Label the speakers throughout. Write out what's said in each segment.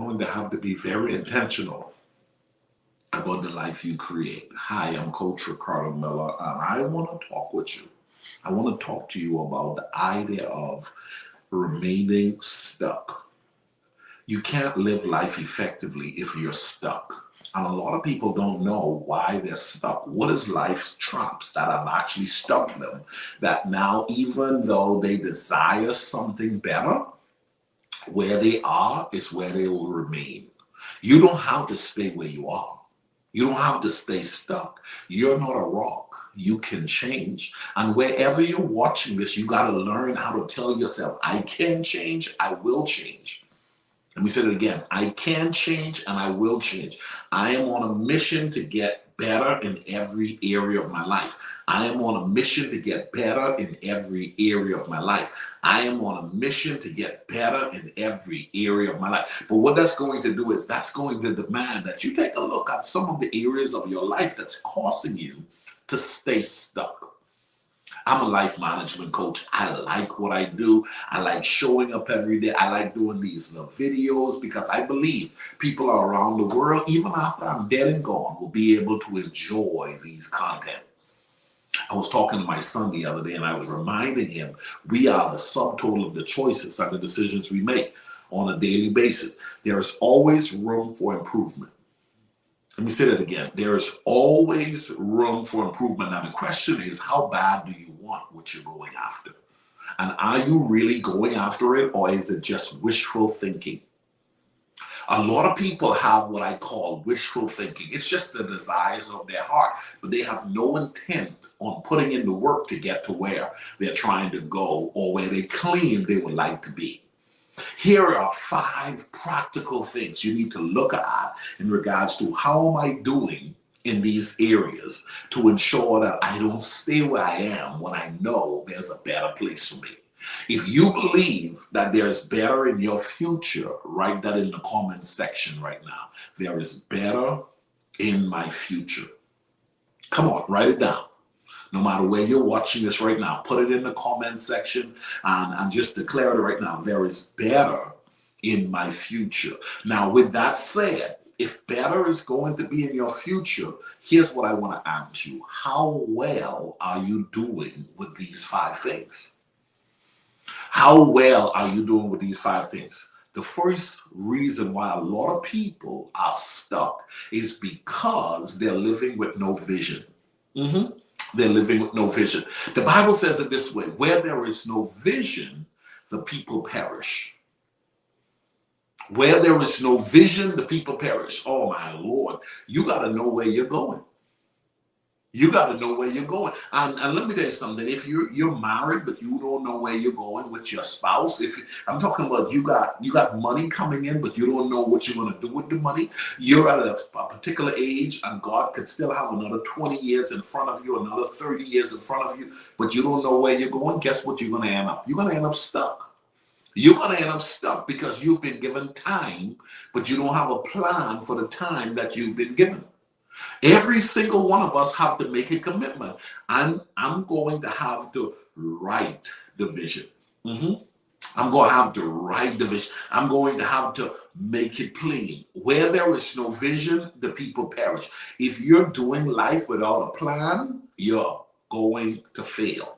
Speaker 1: going to have to be very intentional about the life you create. Hi, I'm Coach Ricardo Miller, and I want to talk with you. I want to talk to you about the idea of remaining stuck. You can't live life effectively if you're stuck. And a lot of people don't know why they're stuck. What is life's traps that have actually stuck them? That now, even though they desire something better, where they are is where they will remain. You don't have to stay where you are. You don't have to stay stuck. You're not a rock. You can change. And wherever you're watching this, you got to learn how to tell yourself, I can change, I will change. Let me say it again. I can change and I will change. I am on a mission to get better in every area of my life. I am on a mission to get better in every area of my life. I am on a mission to get better in every area of my life. But what that's going to do is that's going to demand that you take a look at some of the areas of your life that's causing you to stay stuck. I'm a life management coach. I like what I do. I like showing up every day. I like doing these videos because I believe people around the world, even after I'm dead and gone, will be able to enjoy these content. I was talking to my son the other day and I was reminding him we are the subtotal of the choices and the decisions we make on a daily basis. There is always room for improvement. Let me say that again. There is always room for improvement. Now, the question is, how bad do you want what you're going after? And are you really going after it, or is it just wishful thinking? A lot of people have what I call wishful thinking. It's just the desires of their heart, but they have no intent on putting in the work to get to where they're trying to go or where they claim they would like to be. Here are 5 practical things you need to look at in regards to how am I doing in these areas to ensure that I don't stay where I am when I know there's a better place for me. If you believe that there's better in your future, write that in the comments section right now. There is better in my future. Come on, write it down. No matter where you're watching this right now, put it in the comment section and just declare it right now. There is better in my future. Now, with that said, if better is going to be in your future, here's what I want to ask you. How well are you doing with these 5 things? How well are you doing with these 5 things? The first reason why a lot of people are stuck is because they're living with no vision. They're living with no vision. The Bible says it this way: where there is no vision, the people perish. Where there is no vision, the people perish. Oh my Lord, you got to know where you're going. You got to know where you're going. And let me tell you something. If you're married, but you don't know where you're going with your spouse, I'm talking about you got money coming in, but you don't know what you're going to do with the money. You're at a particular age, and God could still have another 20 years in front of you, another 30 years in front of you, but you don't know where you're going. Guess what you're going to end up? You're going to end up stuck. You're going to end up stuck because you've been given time, but you don't have a plan for the time that you've been given. Every single one of us have to make a commitment. I'm going to have to write the vision. I'm going to have to write the vision. I'm going to have to make it plain. Where there is no vision, the people perish. If you're doing life without a plan, you're going to fail.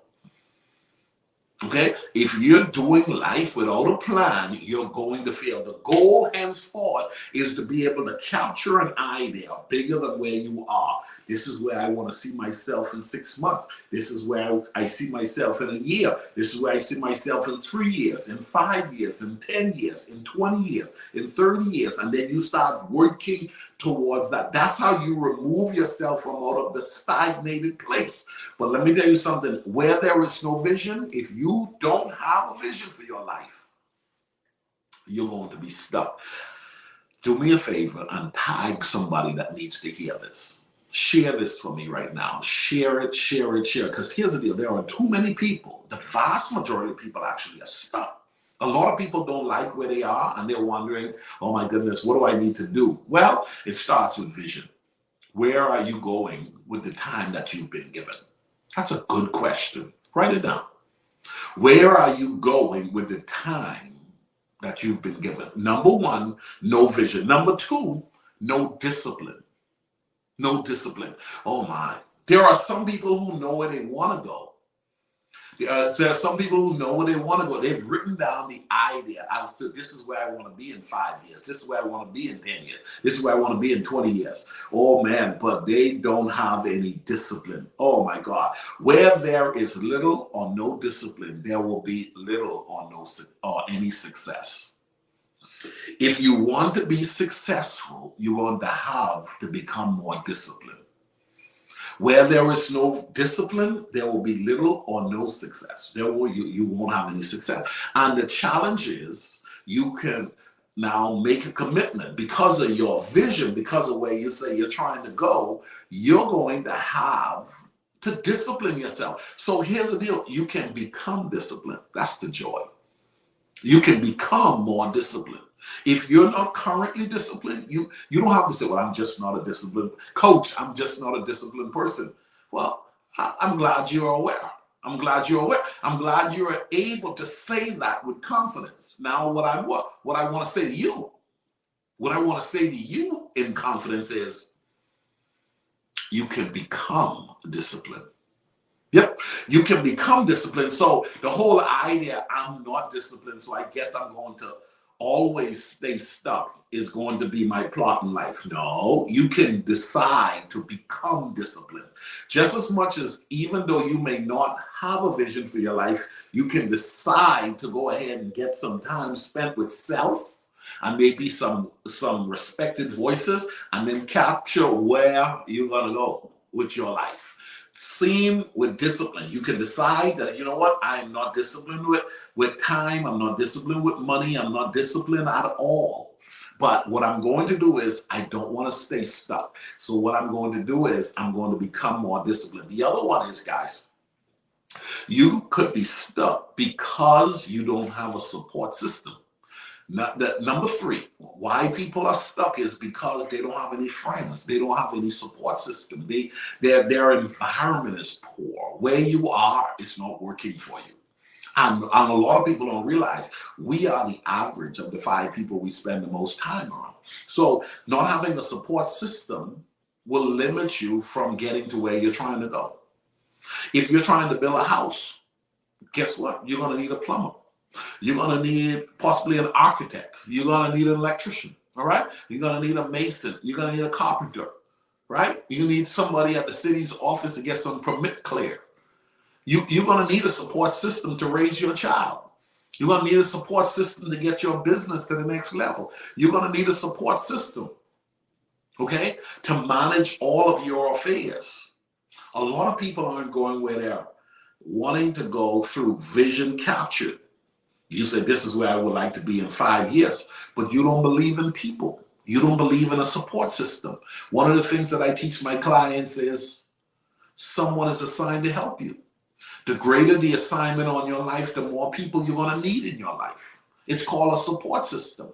Speaker 1: Okay, if you're doing life without a plan, you're going to fail. The goal henceforth is to be able to capture an idea bigger than where you are. This is where I want to see myself in 6 months. This is where I see myself in a year. This is where I see myself in 3 years, in 5 years, in 10 years, in 20 years, in 30 years. And then you start working towards that. That's how you remove yourself from out of the stagnated place. But let me tell you something. Where there is no vision, if you don't have a vision for your life, you're going to be stuck. Do me a favor and tag somebody that needs to hear this. Share this for me right now. Share it, share it, share it. Because here's the deal. There are too many people. The vast majority of people actually are stuck. A lot of people don't like where they are, and they're wondering, oh my goodness, what do I need to do? Well, it starts with vision. Where are you going with the time that you've been given? That's a good question. Write it down. Where are you going with the time that you've been given. Number one, no vision. Number two, no discipline. No discipline. Oh my. There are some people who know where they want to go. There are some people who know where they want to go. They've written down the idea as to this is where I want to be in 5 years. This is where I want to be in 10 years. This is where I want to be in 20 years. Oh man, but they don't have any discipline. Oh my God. Where there is little or no discipline, there will be little or any success. If you want to be successful, you want to have to become more disciplined. Where there is no discipline, there will be little or no success. You won't have any success. And the challenge is you can now make a commitment because of your vision, because of where you say you're trying to go, you're going to have to discipline yourself. So here's the deal. You can become disciplined. That's the joy. You can become more disciplined. If you're not currently disciplined, you don't have to say, well, I'm just not a disciplined coach. I'm just not a disciplined person. Well, I'm glad you're aware. I'm glad you're aware. I'm glad you're able to say that with confidence. Now, what I want to say to you, what I want to say to you in confidence is you can become disciplined. Yep, you can become disciplined. So the whole idea, I'm not disciplined, so I guess I'm going to always stay stuck is going to be my plot in life. No, you can decide to become disciplined. Just as much as even though you may not have a vision for your life, you can decide to go ahead and get some time spent with self and maybe some respected voices and then capture where you're going to go with your life. Seen with discipline. You can decide that, you know what, I'm not disciplined with time. I'm not disciplined with money. I'm not disciplined at all. But what I'm going to do is I don't want to stay stuck. So what I'm going to do is I'm going to become more disciplined. The other one is, guys, you could be stuck because you don't have a support system. Number three, why people are stuck is because they don't have any friends. They don't have any support system. Their environment is poor. Where you are, it's not working for you. And a lot of people don't realize we are the average of the 5 people we spend the most time around. So not having a support system will limit you from getting to where you're trying to go. If you're trying to build a house, guess what? You're going to need a plumber. You're going to need possibly an architect. You're going to need an electrician, all right? You're going to need a mason. You're going to need a carpenter, right? You need somebody at the city's office to get some permit cleared. You're going to need a support system to raise your child. You're going to need a support system to get your business to the next level. You're going to need a support system, okay, to manage all of your affairs. A lot of people aren't going where they're wanting to go through vision captured. You said, this is where I would like to be in 5 years, but you don't believe in people. You don't believe in a support system. One of the things that I teach my clients is someone is assigned to help you. The greater the assignment on your life, the more people you're going to need in your life. It's called a support system.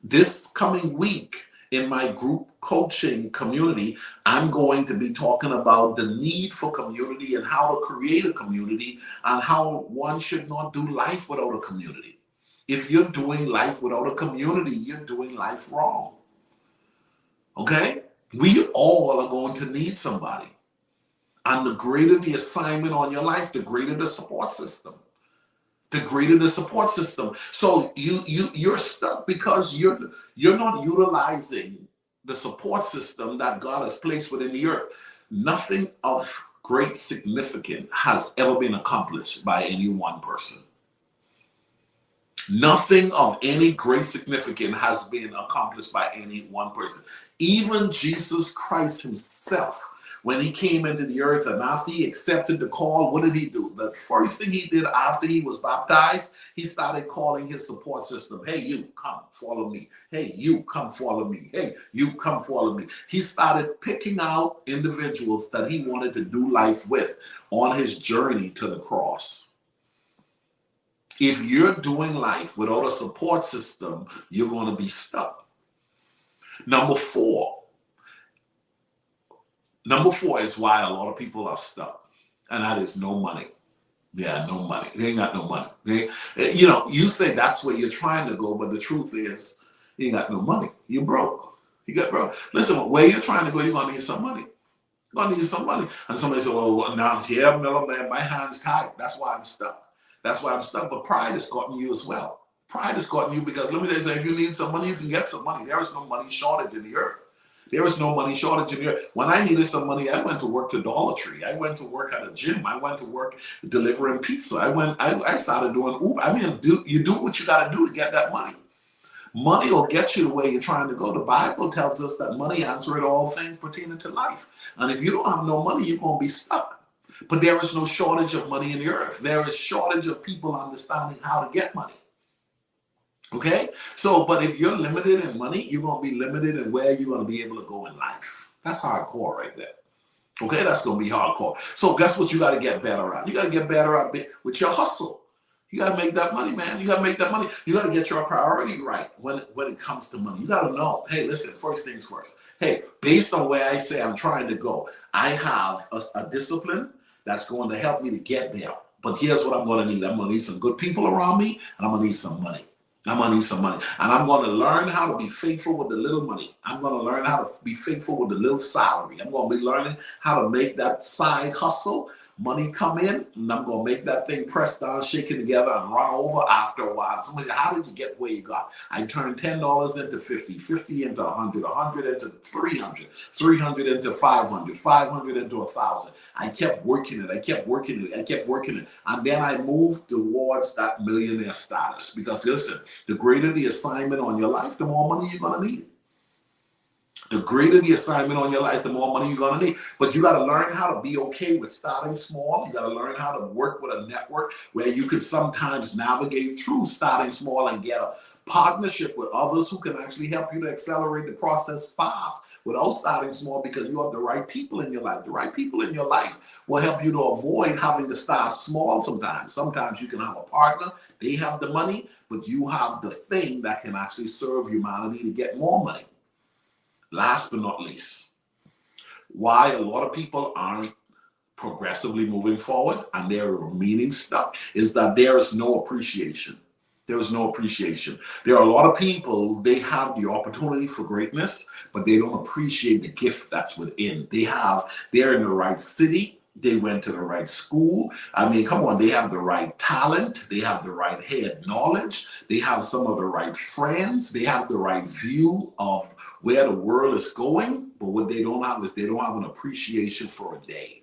Speaker 1: This coming week in my group coaching community, I'm going to be talking about the need for community and how to create a community and how one should not do life without a community. If you're doing life without a community, you're doing life wrong. Okay? We all are going to need somebody. And the greater the assignment on your life, the greater the support system. The greater the support system. So you're stuck because you're not utilizing the support system that God has placed within the earth. Nothing of great significance has ever been accomplished by any one person. Nothing of any great significance has been accomplished by any one person. Even Jesus Christ himself, when he came into the earth and after he accepted the call, what did he do? The first thing he did after he was baptized, he started calling his support system. Hey, you, come follow me. Hey, you, come follow me. Hey, you, come follow me. He started picking out individuals that he wanted to do life with on his journey to the cross. If you're doing life without a support system, you're going to be stuck. Number four is why a lot of people are stuck, and that is no money. Yeah, no money. They ain't got no money. You say that's where you're trying to go, but the truth is, you ain't got no money. You're broke. You got broke. Listen, where you're trying to go, you're gonna need some money. You're gonna need some money. And somebody said, "Well, now, yeah, Miller, man, my hands tied. That's why I'm stuck. That's why I'm stuck." But pride has gotten you as well. Pride has gotten you because let me tell you, if you need some money, you can get some money. There is no money shortage in the earth. There is no money shortage in here. When I needed some money, I went to work to Dollar Tree. I went to work at a gym. I went to work delivering pizza. I started doing Uber. I mean, you do what you got to do to get that money. Money will get you to where you're trying to go. The Bible tells us that money answereth all things pertaining to life. And if you don't have no money, you're going to be stuck. But there is no shortage of money in the earth. There is shortage of people understanding how to get money. Okay? So, but if you're limited in money, you're going to be limited in where you're going to be able to go in life. That's hardcore right there. Okay? That's going to be hardcore. So guess what you got to get better at? You got to get better at with your hustle. You got to make that money, man. You got to make that money. You got to get your priority right when it comes to money. You got to know, hey, listen, first things first. Hey, based on where I say I'm trying to go, I have a discipline that's going to help me to get there. But here's what I'm going to need. I'm going to need some good people around me, and I'm going to need some money. I'm going to need some money. And I'm going to learn how to be faithful with the little money. I'm going to learn how to be faithful with the little salary. I'm going to be learning how to make that side hustle money come in, and I'm going to make that thing press down, shake it together, and run over after a while. Somebody, how did you get where you got? I turned $10 into 50, 50 into 100, 100 into 300, 300 into 500, 500 into 1,000. I kept working it. I kept working it. I kept working it. And then I moved towards that millionaire status. Because listen, the greater the assignment on your life, the more money you're going to need. The greater the assignment on your life, the more money you're going to need. But you got to learn how to be okay with starting small. You got to learn how to work with a network where you can sometimes navigate through starting small and get a partnership with others who can actually help you to accelerate the process fast without starting small, because you have the right people in your life. The right people in your life will help you to avoid having to start small sometimes. Sometimes you can have a partner, they have the money, but you have the thing that can actually serve humanity to get more money. Last but not least, why a lot of people aren't progressively moving forward and they're remaining stuck is that there is no appreciation. There is no appreciation. There are a lot of people, they have the opportunity for greatness, but they don't appreciate the gift that's within. They're in the right city. They went to the right school. I mean, come on, they have the right talent. They have the right head knowledge. They have some of the right friends. They have the right view of where the world is going. But what they don't have is they don't have an appreciation for a day.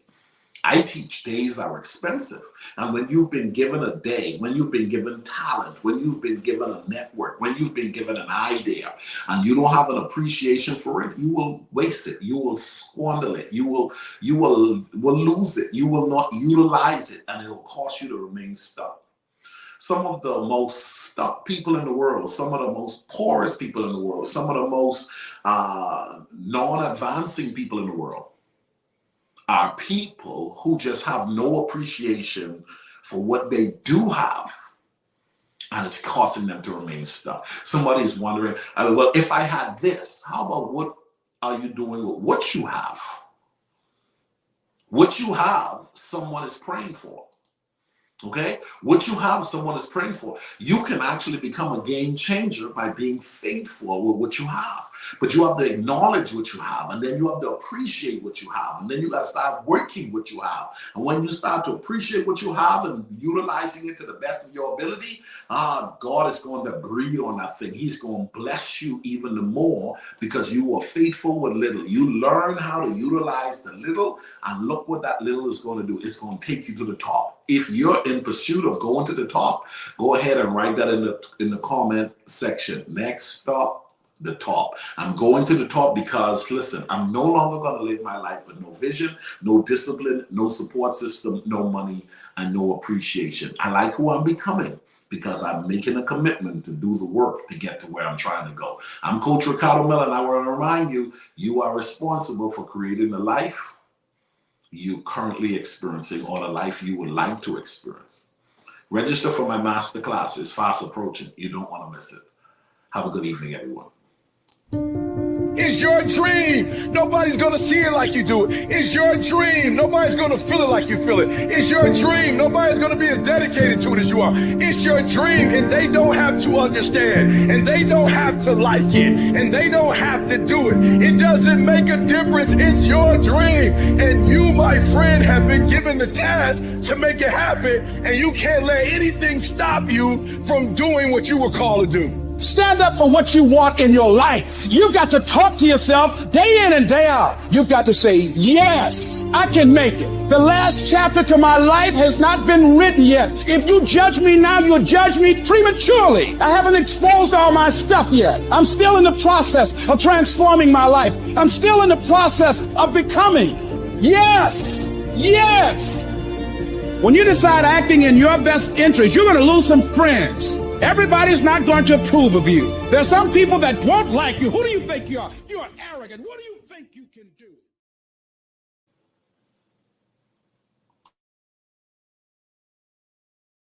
Speaker 1: I teach days are expensive. And when you've been given a day, when you've been given talent, when you've been given a network, when you've been given an idea, and you don't have an appreciation for it, you will waste it. You will squander it. You will lose it. You will not utilize it, and it will cause you to remain stuck. Some of the most stuck people in the world, some of the most poorest people in the world, some of the most non-advancing people in the world are people who just have no appreciation for what they do have, and it's causing them to remain stuck. Somebody's wondering, well, if I had this, how about what are you doing with what you have? What you have, someone is praying for. Okay? What you have, someone is praying for. You can actually become a game changer by being faithful with what you have. But you have to acknowledge what you have, and then you have to appreciate what you have, and then you got to start working what you have. And when you start to appreciate what you have and utilizing it to the best of your ability, God is going to breathe on that thing. He's going to bless you even more because you were faithful with little. You learn how to utilize the little, and look what that little is going to do. It's going to take you to the top. If you're in pursuit of going to the top, go ahead and write that in the comment section. Next stop, the top. I'm going to the top because, listen, I'm no longer going to live my life with no vision, no discipline, no support system, no money, and no appreciation. I like who I'm becoming because I'm making a commitment to do the work to get to where I'm trying to go. I'm Coach Ricardo Miller, and I want to remind you, you are responsible for creating the life you're currently experiencing or the life you would like to experience. Register for my masterclass. It's fast approaching. You don't want to miss it. Have a good evening, everyone.
Speaker 2: It's your dream. Nobody's going to see it like you do it. It's your dream. Nobody's going to feel it like you feel it. It's your dream. Nobody's going to be as dedicated to it as you are. It's your dream, and they don't have to understand, and they don't have to like it, and they don't have to do it. It doesn't make a difference. It's your dream, and you, my friend, have been given the task to make it happen, and you can't let anything stop you from doing what you were called to do.
Speaker 3: Stand up for what you want in your life. You've got to talk to yourself day in and day out. You've got to say, yes, I can make it. The last chapter to my life has not been written yet. If you judge me now, you'll judge me prematurely. I haven't exposed all my stuff yet. I'm still in the process of transforming my life. I'm still in the process of becoming. Yes, yes. When you decide acting in your best interest, you're going to lose some friends. Everybody's not going to approve of you. There's some people that won't like you. Who do you think you are? You're arrogant. What do you